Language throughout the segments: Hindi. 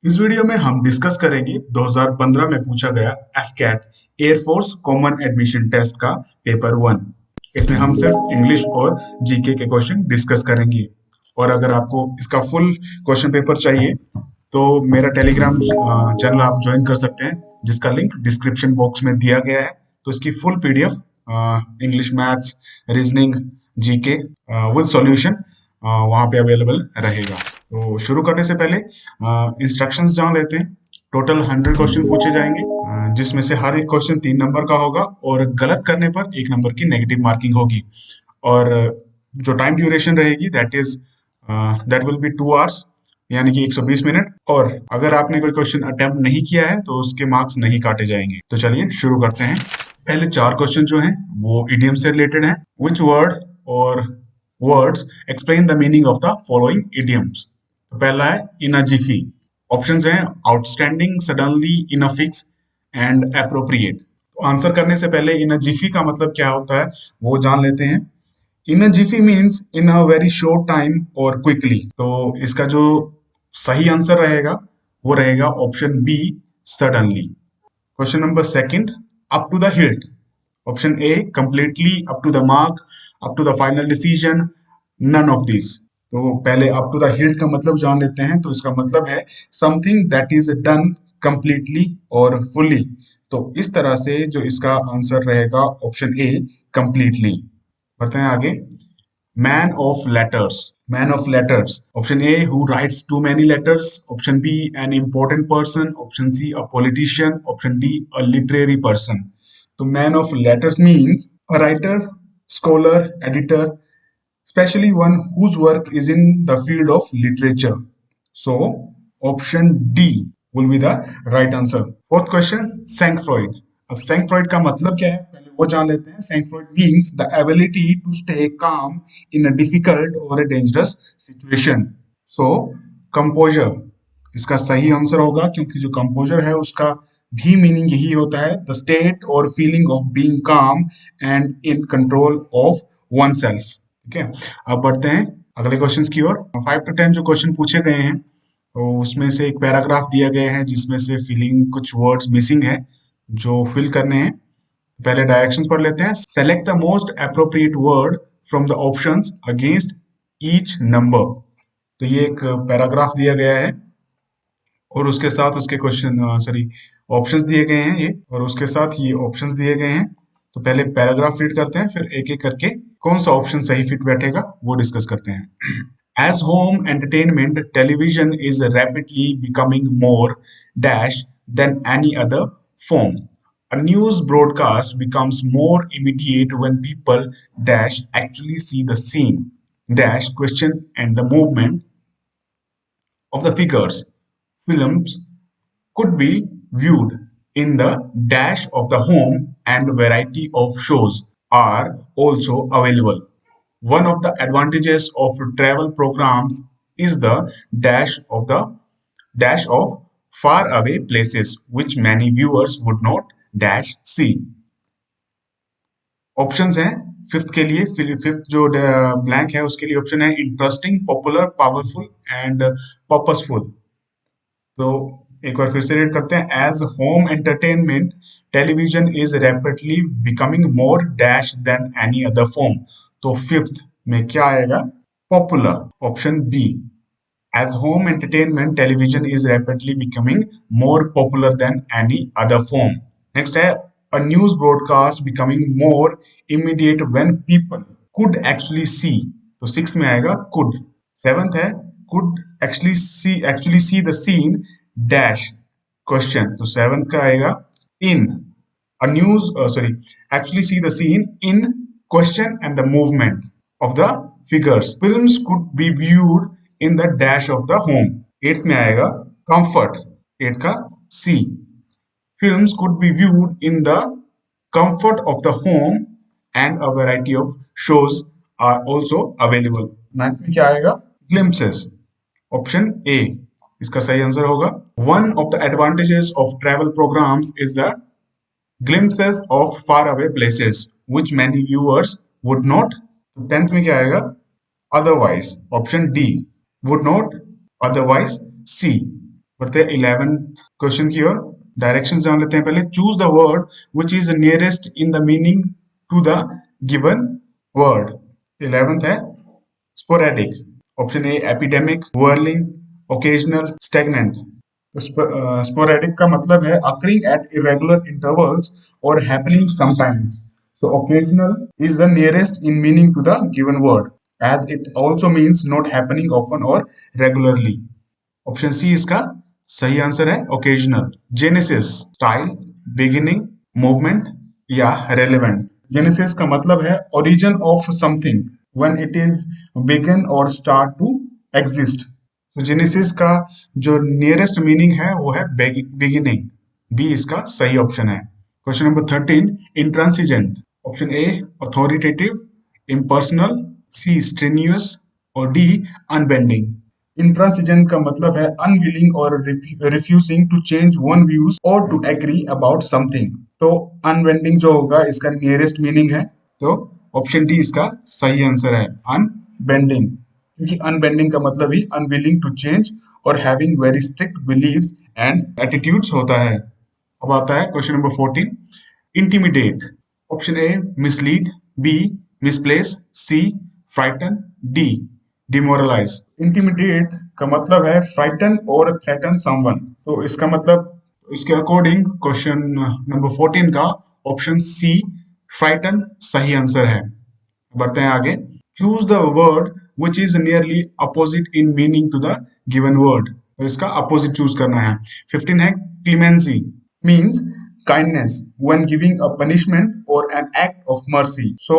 इस वीडियो में हम डिस्कस करेंगे 2015 में पूछा गया AFCAT air force common admission test का पेपर 1। इसमें हम सिर्फ इंग्लिश और जीके के क्वेश्चन डिस्कस करेंगे। और अगर आपको इसका फुल क्वेश्चन पेपर चाहिए तो मेरा टेलीग्राम चैनल आप ज्वाइन कर सकते हैं, जिसका लिंक डिस्क्रिप्शन बॉक्स में दिया गया है। तो इसकी full PDF English, maths, reasoning, GK with solution वहाँ पे अवेलेबल रहेगा। तो शुरू करने से पहले इंस्ट्रक्शंस जान लेते हैं। टोटल 100 क्वेश्चन पूछे जाएंगे, जिसमें से हर एक क्वेश्चन 3 नंबर का होगा और गलत करने पर 1 नंबर की नेगेटिव मार्किंग होगी। और जो टाइम ड्यूरेशन रहेगी दैट विल बी 2 आवर्स, यानी कि 120 मिनट। और अगर आपने कोई क्वेश्चन अटेम्प्ट नहीं किया है तो उसके मार्क्स नहीं काटे जाएंगे। तो चलिए शुरू करते हैं। पहले 4 क्वेश्चन जो हैं वो इडियम से रिलेटेड हैं। विच वर्ड और words explain the meaning of the following idioms. तो पहला है इन अ जिफी। ऑप्शंस हैं outstanding, suddenly, in a fix and appropriate. तो आंसर करने से पहले इन अ जिफी का मतलब क्या होता है वो जान लेते हैं। In a jiffy means in a very short time और क्विकली। तो इसका जो सही आंसर रहेगा वो रहेगा option B, suddenly. Question number second, up to the hilt. Option A completely, up to the mark, up to the final decision, none of this. तो पहले अप टू द हिल्ट का मतलब जान लेते हैं। तो इसका मतलब है something that is done completely और फुल्ली। तो इस तरह से जो इसका आंसर रहेगा ऑप्शन ए, कंप्लीटली। बढ़ते हैं आगे। Man of letters. Man of letters, option A who writes to many letters, option B an important person, option C a politician, option D a literary person. तो man of letters means a writer, scholar, editor, especially one whose work is in the field of literature. So, option D will be the right answer. Fourth question, Sank Freud. अब Sank Freud का मतलब क्या है पहले वो जान लेते हैं। Sank Freud means the ability to stay calm in a difficult or a dangerous situation. So, composure इसका सही आंसर होगा, क्योंकि जो कंपोजर है उसका भी मीनिंग यही होता है द स्टेट और फीलिंग ऑफ बीइंग काम and in control of one self. ठीक है, अब बढ़ते हैं अगले क्वेश्चंस की ओर। 5 to 10 जो क्वेश्चन पूछे गए हैं तो उसमें से एक पैराग्राफ दिया गया है जिसमें से फिलिंग कुछ वर्ड्स मिसिंग है जो फिल करने हैं। पहले डायरेक्शंस पढ़ लेते हैं। Select the most appropriate word from the options against each number. तो ये एक पैराग्राफ दिया गया है और उसके साथ उसके क्वेश्चन सॉरी ऑप्शंस दिए गए हैं ये, और उसके साथ ये ऑप्शंस दिए गए हैं। तो पहले पैराग्राफ रीड करते हैं, फिर एक एक करके कौन सा ऑप्शन सही फिट बैठेगा वो डिस्कस करते हैं। As home entertainment television is rapidly becoming more dash than any other form. A news broadcast becomes more immediate when people dash actually see the scene dash question and the movement of the figures. Films could be viewed in the dash of the home, and variety of shows are also available. One of the advantages of travel programs is the dash of far away places which many viewers would not dash see. Options हैं फिफ्थ के लिए। फिफ्थ जो ब्लैंक है उसके लिए ऑप्शन है interesting, popular, powerful and purposeful. तो एक बार फिर से रीड करते हैं। As home entertainment television is rapidly becoming more dash than any other form. तो फिफ्थ में क्या आएगा? Popular, option B. As home entertainment television is rapidly becoming more popular than any other form. Next है a news broadcast becoming more immediate when people could actually see. तो सिक्स में आएगा कुड। सेवंथ है could actually see the scene dash question। तो सेवंथ का आएगा in a news sorry actually see the scene in question and the movement of the figures। films could be viewed in the dash of the home। Eighth में आएगा comfort, एट का C। films could be viewed in the comfort of the home and a variety of shows are also available। Ninth में क्या आएगा? glimpses, ऑप्शन ए इसका सही आंसर होगा। One of the advantages of travel programmes is the glimpses of far away places which many viewers would not। Tenth में क्या आएगा? Otherwise, option D would not otherwise see। बढ़ते हैं 11th क्वेश्चन की ओर। डायरेक्शंस जान लेते हैं पहले। Choose the word which is nearest in the meaning to the given word. 11th है sporadic. Option a epidemic, whirling, occasional, stagnant। Sporadic का मतलब है occurring at irregular intervals or happening sometimes. So occasional is the nearest in meaning to the given word, as it also means not happening often or regularly. Option सी इसका सही आंसर है occasional. Genesis style, beginning, movement या रेलेवेंट। जेनेसिस का मतलब है origin of something when it is begin और स्टार्ट टू एग्जिस्ट। तो जेनेसिस का जो नियरेस्ट मीनिंग है वो है बिगिनिंग। बी इसका सही ऑप्शन है। Question number 13, intransigent. Option A authoritative, impersonal, C strenuous और डी अनबेंडिंग। इंट्रांसिजेंट का मतलब है अनविलिंग और refusing to change one views और टू एग्री अबाउट समथिंग। तो अनबेंडिंग जो होगा इसका नियरेस्ट मीनिंग है, तो ऑप्शन डी इसका सही आंसर है अनबेंडिंग। क्योंकि अनबेंडिंग का मतलब ही अनविलिंग टू चेंज और having very strict beliefs and attitudes होता है। अब आता है question number 14, intimidate. Option a mislead, b misplace, c frighten, d demoralise. Intimidate का मतलब है फ्राइटन और थ्रेटन समवन। तो इसका मतलब इसके अकॉर्डिंग क्वेश्चन नंबर 14 का ऑप्शन सी फ्राइटन सही आंसर है। बढ़ते हैं आगे। Choose the word which is nearly opposite in meaning to the given word. तो इसका अपोजिट चूज करना है। 15 है clemency, means kindness when giving a punishment or an act of mercy. So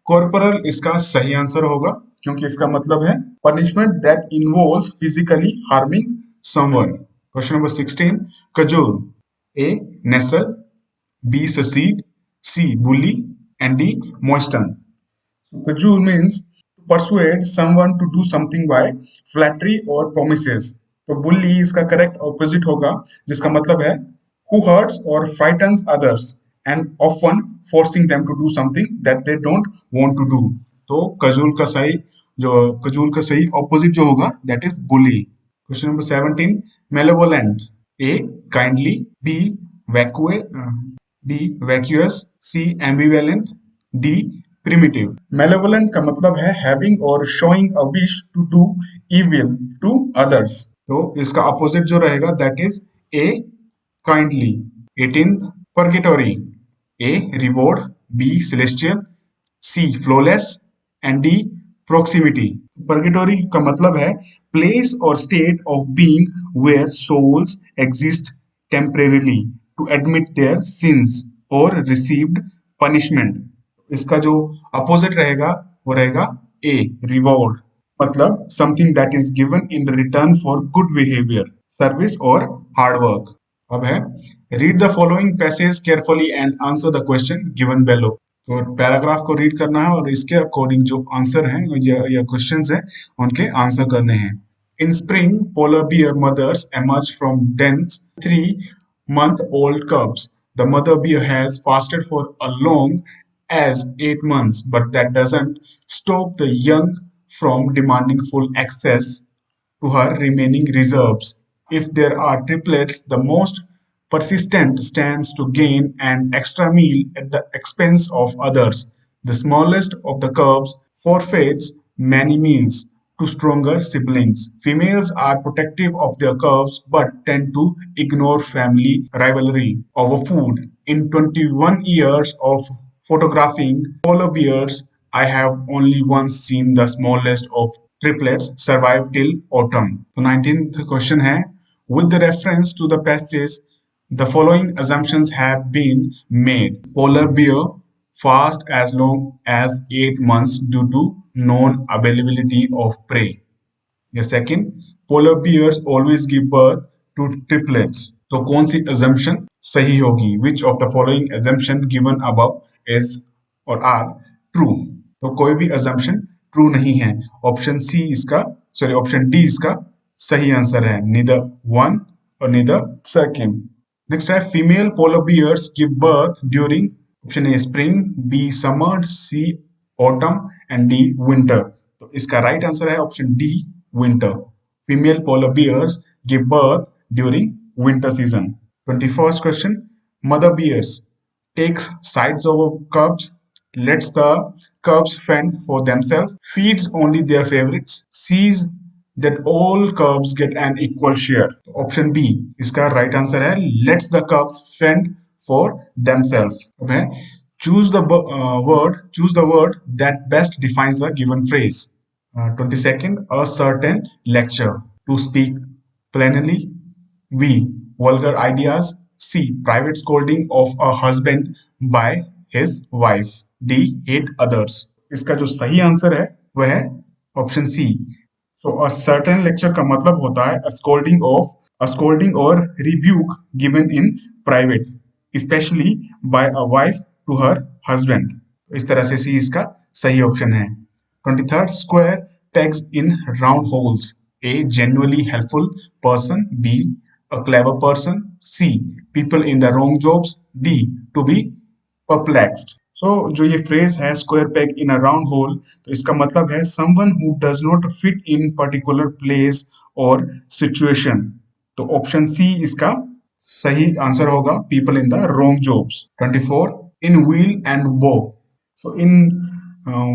corporal इसका सही आंसर होगा क्योंकि इसका मतलब है punishment that involves physically harming someone. Question number 16, cajole. A nestle, B succeed, C bully and D moisten. Cajole means to persuade someone to do something by flattery or promises. तो bully इसका करेक्ट ऑपोजिट होगा जिसका मतलब है who hurts or frightens others and often forcing them to do something that they don't want to do. तो कजूल का सही ऑपोजिट जो होगा that is bully. Question number 17, malevolent. A kindly, B vacua B vacuous, C ambivalent, D primitive. Malevolent का मतलब है हैविंग और showing a wish to do evil to others. तो इसका अपोजिट जो रहेगा that is A kindly। 18th purgatory। A reward, B celestial, C flawless and D proximity। purgatory का मतलब है place or state of being where souls exist temporarily to admit their sins or received punishment। इसका जो अपोजिट रहेगा वो रहेगा A reward, मतलब something that is given in return for good behavior, service और hard work। अब है read the following passage carefully and answer the question given below. तो पैराग्राफ को रीड करना है और इसके अकॉर्डिंग जो आंसर हैं या क्वेश्चंस हैं उनके आंसर करने हैं। In spring polar bear mothers emerge from dens 3-month-old cubs. The mother bear has fasted for a long as 8 months, but that doesn't stop the young from demanding full access to her remaining reserves. If there are triplets, the most persistent stands to gain an extra meal at the expense of others. The smallest of the cubs forfeits many meals to stronger siblings. Females are protective of their cubs but tend to ignore family rivalry over food. In 21 years of photographing polar bears, I have only once seen the smallest of triplets survive till autumn. तो 19th question है, with the reference to the passage, the following assumptions have been made. Polar bear fast as long as 8 months due to known availability of prey. या second, polar bears always give birth to triplets. तो कौन सी assumption सही होगी? Which of the following assumption given above is or are true? तो कोई भी assumption ट्रू नहीं है। ऑप्शन सी इसका सॉरी ऑप्शन डी इसका सही आंसर है, नीदर वन और नीदर सेकंड। नेक्स्ट है female polar bears give birth during option a spring, b summer, c autumn and d winter. तो इसका राइट आंसर है option d winter. Female polar bears give birth during winter season. 21st question. Mother bears takes sides over cubs, lets the cubs fend for themselves, feeds only their favorites, sees that all cubs get an equal share. Option B इसका राइट आंसर है, let's the cubs fend for themselves. Okay, choose the word that best defines the given phrase. 22nd, a certain lecture, to speak plainly. B, vulgar ideas. C, private scolding of a husband by his wife. D, hate others. इसका जो सही आंसर है वह है option C. So a certain lecture का मतलब होता है a scolding or rebuke given in private, especially by a wife to her husband. इस तरह से सी इसका सही ऑप्शन है. 23rd, square pegs in round holes. A, genuinely helpful person. B, a clever person. C, people in the wrong jobs. D, to be perplexed. So जो ये phrase है square peg in a round hole, तो इसका मतलब है someone who does not fit in particular place or situation. तो ऑप्शन सी इसका सही आंसर होगा, people in the wrong jobs. 24, in wheel and bow. So in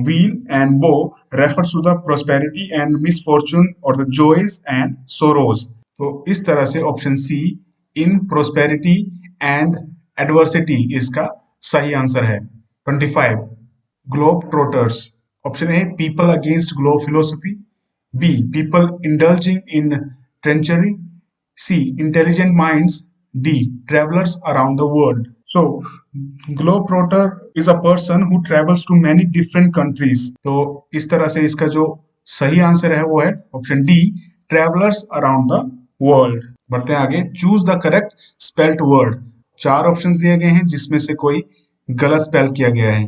wheel and bow refers to the prosperity and misfortune or the joys and sorrows. तो इस तरह से option C in prosperity and adversity इसका सही आंसर है. 25, globe trotters. Option A, people against globe philosophy. B, people indulging in treachery. C, intelligent minds. D, travelers around the world. So globetrotter is a person who travels to many different countries. तो इस तरह से इसका जो सही आंसर है वो है option D, travelers around the world. बढ़ते हैं आगे. Choose the correct spelled word. 4 options दिए गए हैं जिसमें से कोई गलत स्पेल किया गया है,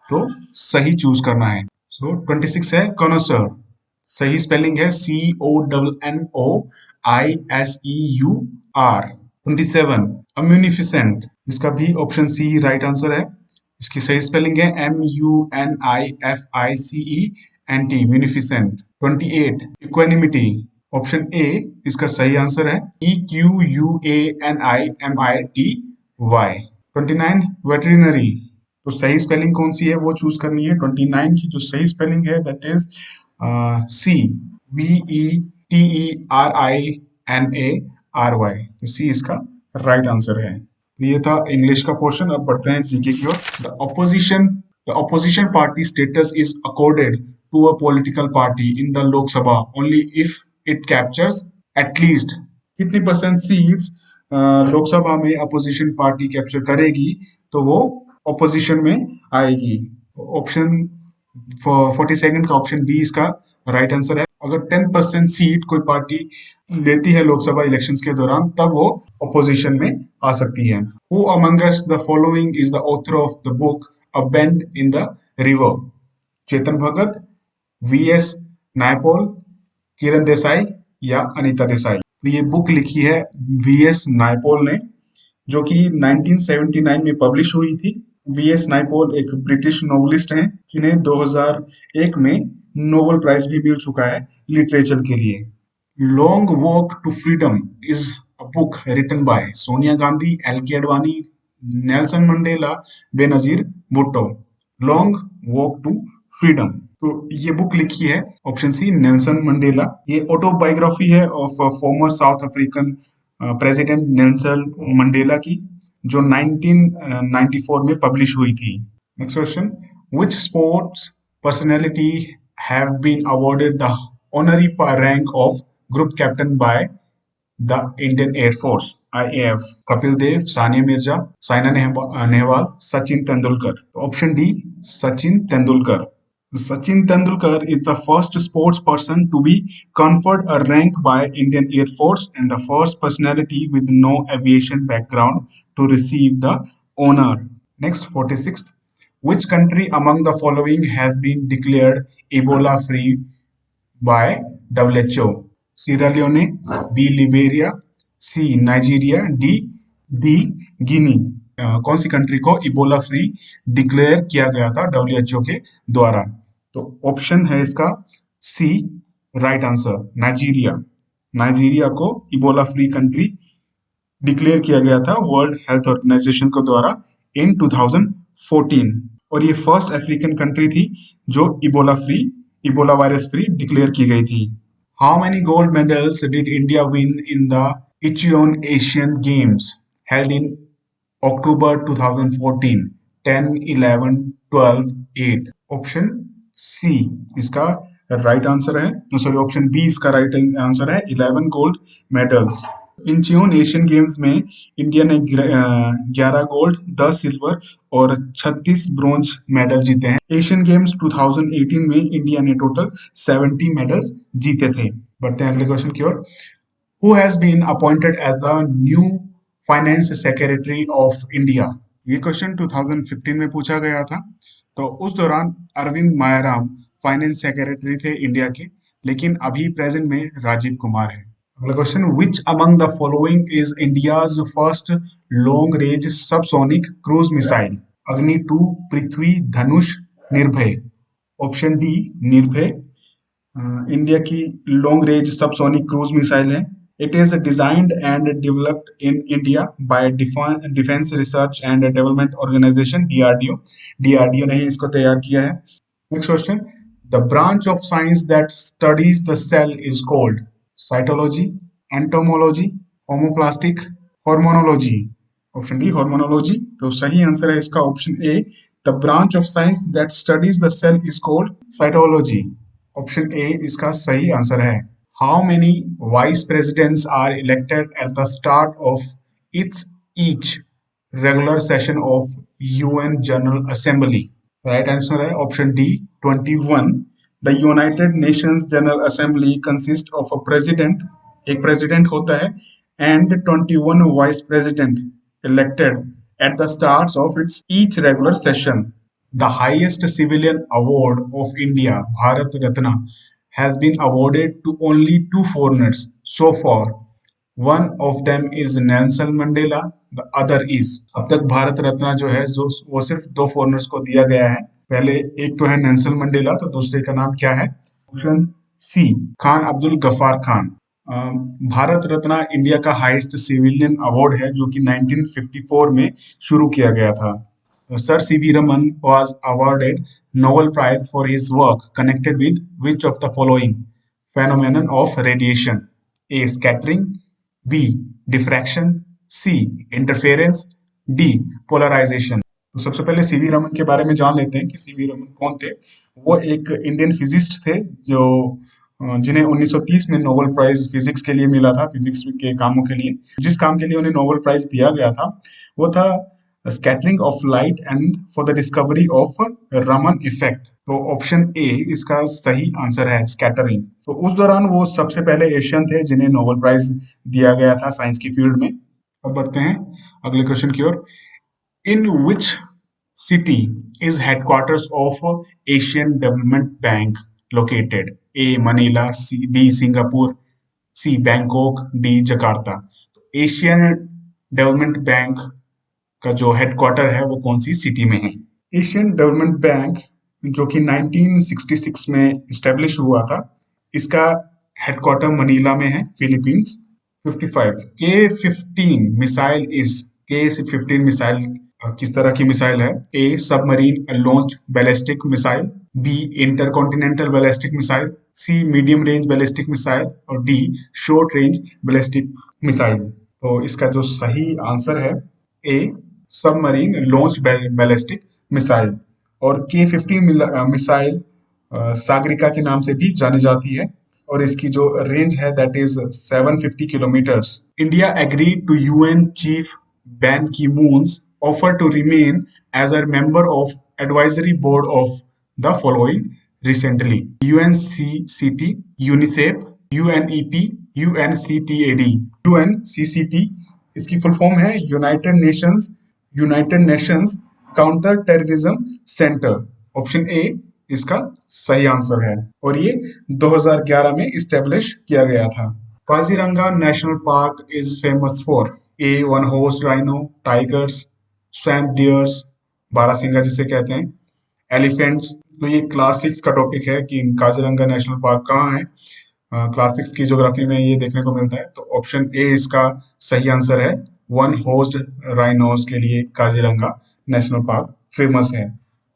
तो सही चूज करना है. सो 26 है कॉनोसर. सही स्पेलिंग है CONNOISEUR. 27, अम्यूनिफिसेंट. इसका भी ऑप्शन सी राइट आंसर है. इसकी सही स्पेलिंग है MUNIFICENT, munificent. 28, equanimity. Option A इसका सही आंसर है EQUANIMITY. 29, वेटरिनरी. तो सही स्पेलिंग कौन सी है वो चूज करनी है. 29 की जो सही स्पेलिंग है दैट इज सी, VETERINARY. तो सी इसका राइट आंसर है. ये था इंग्लिश का पोर्शन. अब बढ़ते हैं जीके की ओर. The opposition party status is accorded to a political party in the Lok Sabha only if it captures at least. कितनी परसेंट सीट्स लोकसभा में अपोजिशन पार्टी कैप्चर करेगी तो वो ऑपोजिशन में आएगी. ऑप्शन 42 का ऑप्शन बी इसका राइट आंसर है. अगर 10% सीट कोई पार्टी लेती है लोकसभा इलेक्शंस के दौरान तब वो ऑपोजिशन में आ सकती है. Who among us the following is the author of the book a bend in the river. Chetan Bhagat, VS Naipaul, Kiran Desai या अनीता देसाई. ये बुक लिखी है VS नायपॉल ने, जो कि 1979 में पब्लिश हुई थी. VS नायपॉल एक ब्रिटिश नोवेलिस्ट हैं जिन्हें 2001 में नोबेल प्राइज भी मिल चुका है लिटरेचर के लिए. Long walk to freedom is a book written by Sonia Gandhi, LK Advani, Nelson Mandela, Benazir Bhutto. Long walk to freedom. तो ये बुक लिखी है ऑप्शन सी नेल्सन मंडेला. ये ऑटोबायोग्राफी है of former South African president Nelson Mandela की, जो 1994 में पब्लिश हुई थी. Next question. Which sports personality have been awarded the honorary rank of group captain by the Indian Air Force IAF. Kapil Dev, Sania Mirza, Saina Nehwal, Sachin Tendulkar. Option D, Sachin Tendulkar. Sachin Tendulkar is the first sports person to be conferred a rank by Indian Air Force and the first personality with no aviation background to receive the honor. Next, 46th. Which country among the following has been declared Ebola free by WHO? Sierra Leone, B, Liberia, C, Nigeria, D, Guinea. कौन सी कंट्री को इबोला फ्री डिक्लेयर किया गया था WHO के द्वारा? तो ऑप्शन है इसका सी राइट आंसर, नाइजीरिया. नाइजीरिया को इबोला फ्री कंट्री डिक्लेयर किया गया था वर्ल्ड हेल्थ ऑर्गेनाइजेशन को द्वारा इन 2014 और ये फर्स्ट अफ्रीकन कंट्री थी जो इबोला वायरस फ्री डिक्लेयर की गई थी। How many gold medals did India win in the Incheon Asian Games held in October 2014? 10, 11, 12, 8। Option सी इसका राइट आंसर है, सॉरी ऑप्शन बी इसका राइट आंसर है, 11 gold medals. Incheon Asian Games में इंडिया ने 11 गोल्ड, 10 सिल्वर और 36 ब्रॉन्ज मेडल जीते हैं। एशियन गेम्स 2018 में इंडिया ने टोटल 70 मेडल्स जीते थे। बढ़ते हैं अगले क्वेश्चन की ओर। Who has been appointed as the new finance secretary of India? ये क्वेश्चन 2015 में पूछा गया था, तो उस दौरान अरविंद मायाराम फाइनेंस सेक्रेटरी थे इंडिया के, लेकिन अभी प्रेजेंट में राजीव कुमार है। अगला question, which among the following is India's first long range subsonic cruise missile? अग्नि 2, पृथ्वी, धनुष, निर्भय। ऑप्शन डी निर्भय इंडिया की long range subsonic cruise missile है। It is designed and developed in India by Defense Research and Development Organization DRDO. DRDO ने ही इसको तैयार किया है। Next question. The branch of science that studies the cell is called cytology, entomology, homoplastic, hormonology. Option D hormonology। तो सही आंसर है इसका option A. The branch of science that studies the cell is called cytology. Option A इसका सही आंसर है। How many vice presidents are elected at the start of each regular session of UN General Assembly? Right answer है option D 21. The United Nations General Assembly consists of a president, एक president होता है, and 21 vice president elected at the starts of its each regular session. The highest civilian award of India, Bharat Ratna, has been awarded to only 2 foreigners so far. One of them is Nelson Mandela, the other is। अब तक भारत रत्न जो है जो वो सिर्फ 2 फॉरेनर्स को दिया गया है। पहले एक तो है नेल्सन मंडेला, तो दूसरे का नाम क्या है? Option C Khan Abdul Ghaffar Khan. Bharat Ratna India का हाईएस्ट सिविलियन अवार्ड है जो कि 1954 में शुरू किया गया था। Sir C.V. Raman was awarded Nobel Prize for his work connected with which of the following phenomenon of radiation? A. Scattering, B. Diffraction, C. Interference, D. Polarization। तो सबसे पहले सीवी रमन के बारे में जान लेते हैं कि सीवी रमन कौन थे। वो एक इंडियन फिजिस्ट थे जो जिन्हें 1930 में नोबेल प्राइज फिजिक्स के लिए मिला था, फिजिक्स के कामों के लिए। जिस काम के लिए उन्हें नोबेल प्राइज दिया गया था वो था scattering of light and for the discovery of Raman effect. तो ऑप्शन ए इसका सही आंसर है, स्कैटरिंग। तो उस दौरान वो सबसे पहले एशियन थे जिन्हें नोबेल प्राइज दिया गया था साइंस की फील्ड में। अब बढ़ते हैं अगले क्वेश्चन की ओर। In which city is headquarters of Asian Development Bank located? A Manila, B Singapore, C Bangkok, D Jakarta. तो एशियन डेवलपमेंट बैंक का जो हेडक्वार्टर है वो कौन सी सिटी में है? एशियन डेवलपमेंट बैंक जो कि 1966 में इस्टेब्लिश हुआ था, इसका हेडक्वार्टर मनीला में है, Philippines. 55 K-15 missile is K-15 missile किस तरह की मिसाइल है? A submarine launch ballistic missile, B intercontinental ballistic missile, C medium range ballistic missile और D short range ballistic missile. तो इसका जो सही आंसर है A submarine launch ballistic missile. और K-15 मिसाइल सागरिका के नाम से भी जानी जाती है और इसकी जो रेंज है that is 750 kilometers. India agreed to UN chief Ban Ki Moon's offer to remain as a member of advisory board of the following recently? UNCCT, UNICEF, UNEP, UNCTAD। UNCCT इसकी फुल फॉर्म है United Nations Counter Terrorism Centre. Option A इसका सही आंसर है और ये 2011 में इस्टेब्लिश किया गया था। Kaziranga National Park is famous for a one horse rhino, tigers, swamp deers, बारहसिंगा जिसे कहते हैं, एलिफेंट्स। तो ये क्लास 6 का टॉपिक है कि काजीरंगा नेशनल पार्क कहाँ है। क्लास 6 की ज्योग्राफी में ये देखने को मिलता है। तो ऑप्शन ए इसका सही आंसर है। वन होस्ट राइनोस के लिए काजीरंगा नेशनल पार्क फेमस है।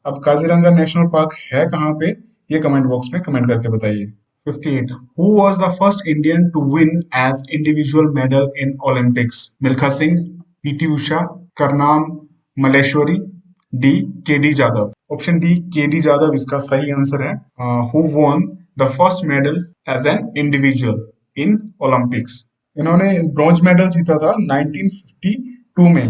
अब काजीरंगा नेशनल पार्क है कहाँ पे, ये कमेंट बॉक्स में कमेंट करके बताइए। 58 Who was the first Indian to win as individual medal in Olympics? Milkha Singh, PT Usha, Karnam Malleswari, D K D Jadhav. Option D K D Jadhav इसका सही आंसर है। Who won the first medal as an individual in Olympics. इन्होंने ब्रॉन्ज मेडल जीता था 1952 में,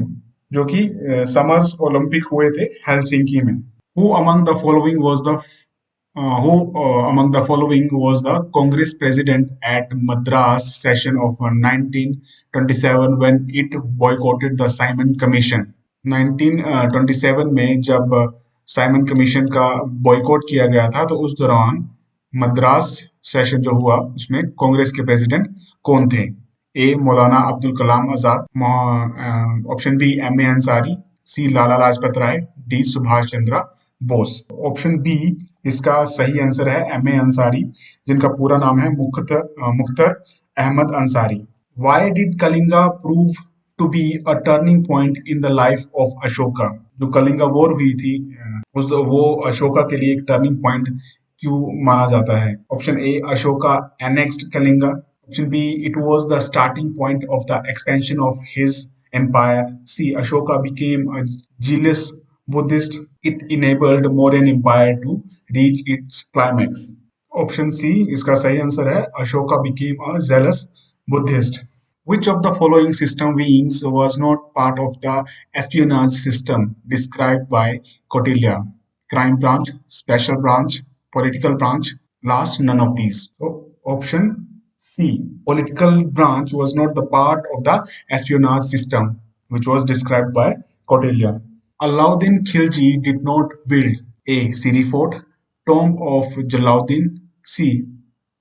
जो कि समर्स ओलंपिक हुए थे हेलसिंकी में। Who among the following was the who among the following was the Congress president at Madras session of 1927 when it boycotted the Simon Commission? 1927 में जब साइमन कमीशन का बॉयकॉट किया गया था, तो उस दौरान मद्रास सेशन जो हुआ उसमें कांग्रेस के प्रेसिडेंट कौन थे? A Maulana Abdul Kalam Azad, option B M A Ansari, C Lala Lajpat Rai, D Subhash Chandra Bose. Option B इसका सही आंसर है एम ए अंसारी, जिनका पूरा नाम है Mukhtar Ahmed Ansari. Why did Kalinga prove to be a turning point in the life of Ashoka? जो कलिंगा वॉर हुई थी वो अशोका के लिए एक टर्निंग पॉइंट क्यों माना जाता है? Option A Ashoka annexed Kalinga, option B it was the starting point of the expansion of his empire, C Ashoka became a zealous Buddhist, it enabled Mauryan empire to reach its climax. Option सी इसका सही आंसर है, Ashoka became a zealous Buddhist. Which of the following system beings was not part of the espionage system described by Kautilya? Crime branch, special branch, political branch, last none of these. So option C. Political branch was not the part of the espionage system which was described by Kautilya. Alauddin Khilji did not build A. Siri Fort, Tomb of Jalaluddin, C.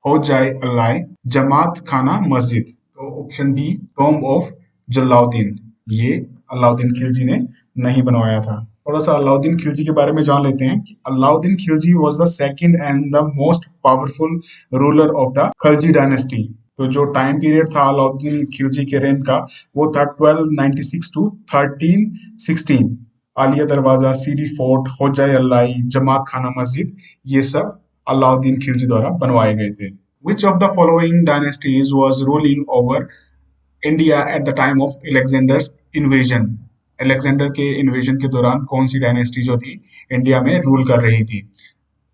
Hojai Alai, Jamaat Khana Masjid. तो option B tomb of Jalaluddin, ये अलाउद्दीन खिलजी ने नहीं बनवाया था। थोड़ा सा अलाउद्दीन खिलजी के बारे में जान लेते हैं कि Alauddin Khilji was the second and the most powerful ruler of the Khilji dynasty. तो जो टाइम पीरियड था अलाउद्दीन खिलजी के रेन का वो था 1296 टू 1316। आलिया दरवाजा, सीरी फोर्ट, होजाई अल्लाई, जमात खाना मस्जिद, ये सब अलाउद्दीन खिलजी द्वारा बनवाए गए थे। Which of the following dynasties was ruling over India at the time of Alexander's invasion? Alexander के इन्वेजन के दौरान कौन सी डायनेस्टी जो थी इंडिया में रूल कर रही थी?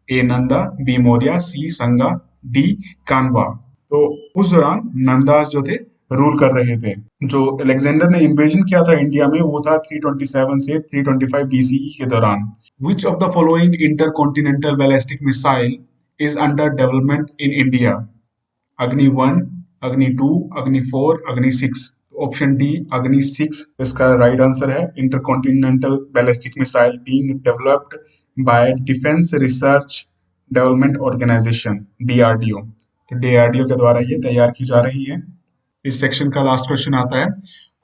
ए नंदा, बी मौर्य, सी संगा, डी कानवा। तो उस दौरान नंदास जो थे रूल कर रहे थे। जो अलेक्जेंडर ने इन्वेजन किया था इंडिया में वो था 327 से 325 बीसीई के दौरान। Which of the following intercontinental ballistic missile is under development in India? अग्नि 1, अग्नि 2, अग्नि 4, अग्नि 6। ऑप्शन डी अग्नि 6 इसका राइट आंसर है। Intercontinental ballistic missile being developed by defence research development organisation DRDO. तो डीआरडीओ के द्वारा ये तैयार की जा रही है। इस सेक्शन का लास्ट क्वेश्चन आता है,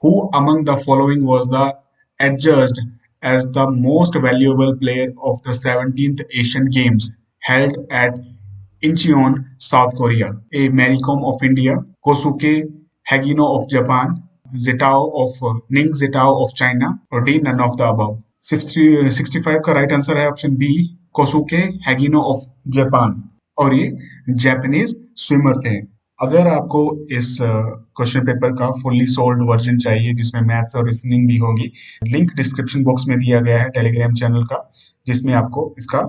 who among the following was the adjudged as the most valuable player of the 17th Asian Games held at Incheon, South Korea? A. Mary Kom of India, Kosuke Hagino of Japan, Zitao of Ning Zitao of China, or D. None of the above. 65 का राइट आंसर है ऑप्शन बी कोसुके हैगिनो ऑफ जापान, और ये जापानीज स्विमर थे। अगर आपको इस क्वेश्चन पेपर का फुल्ली सोल्ड वर्जन चाहिए जिसमें मैथ्स और रीजनिंग भी होगी, लिंक डिस्क्रिप्शन बॉक्स में दिया गया है टेलीग्राम चैनल का, जिसमें आपको इसका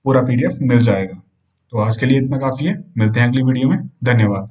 पूरा पीडीएफ मिल जाएगा। तो आज के लिए इतना काफी है, मिलते हैं अगली वीडियो में, धन्यवाद।